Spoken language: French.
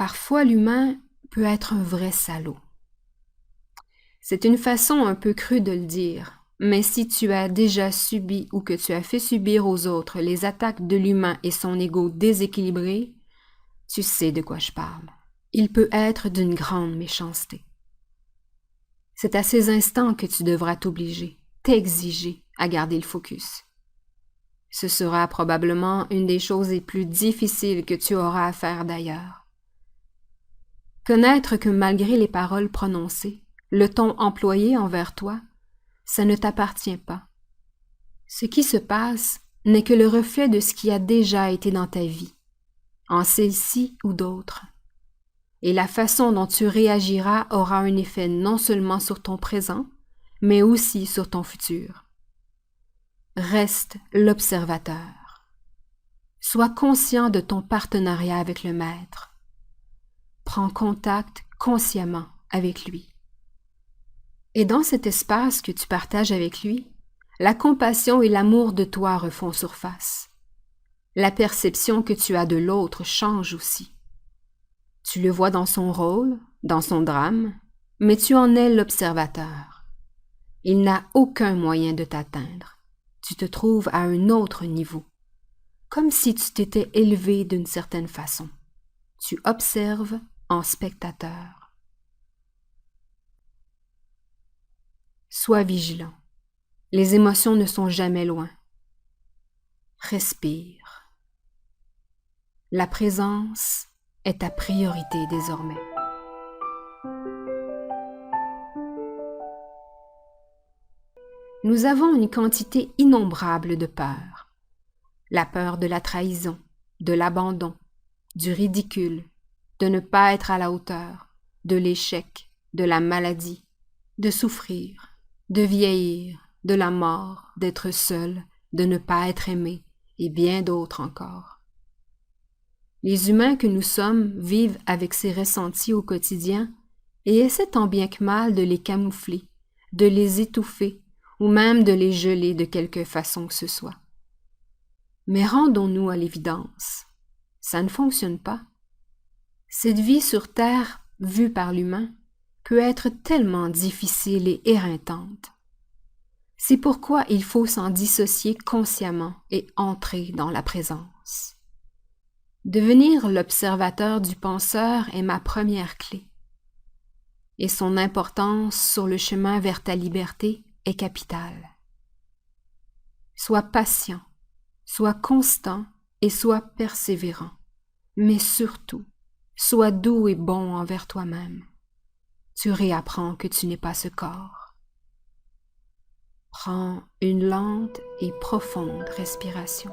Parfois, l'humain peut être un vrai salaud. C'est une façon un peu crue de le dire, mais si tu as déjà subi ou que tu as fait subir aux autres les attaques de l'humain et son ego déséquilibré, tu sais de quoi je parle. Il peut être d'une grande méchanceté. C'est à ces instants que tu devras t'exiger à garder le focus. Ce sera probablement une des choses les plus difficiles que tu auras à faire d'ailleurs. Connaître que malgré les paroles prononcées, le ton employé envers toi, ça ne t'appartient pas. Ce qui se passe n'est que le reflet de ce qui a déjà été dans ta vie, en celle-ci ou d'autres. Et la façon dont tu réagiras aura un effet non seulement sur ton présent, mais aussi sur ton futur. Reste l'observateur. Sois conscient de ton partenariat avec le Maître. Prends contact consciemment avec lui. Et dans cet espace que tu partages avec lui, la compassion et l'amour de toi refont surface. La perception que tu as de l'autre change aussi. Tu le vois dans son rôle, dans son drame, mais tu en es l'observateur. Il n'a aucun moyen de t'atteindre. Tu te trouves à un autre niveau, comme si tu t'étais élevé d'une certaine façon. Tu observes en spectateur. Sois vigilant. Les émotions ne sont jamais loin. Respire. La présence est ta priorité désormais. Nous avons une quantité innombrable de peurs. La peur de la trahison, de l'abandon, du ridicule, de ne pas être à la hauteur, de l'échec, de la maladie, de souffrir, de vieillir, de la mort, d'être seul, de ne pas être aimé, et bien d'autres encore. Les humains que nous sommes vivent avec ces ressentis au quotidien et essaient tant bien que mal de les camoufler, de les étouffer ou même de les geler de quelque façon que ce soit. Mais rendons-nous à l'évidence, ça ne fonctionne pas. Cette vie sur Terre, vue par l'humain, peut être tellement difficile et éreintante. C'est pourquoi il faut s'en dissocier consciemment et entrer dans la présence. Devenir l'observateur du penseur est ma première clé. Et son importance sur le chemin vers ta liberté est capitale. Sois patient, sois constant et sois persévérant, mais surtout, sois doux et bon envers toi-même. Tu réapprends que tu n'es pas ce corps. Prends une lente et profonde respiration.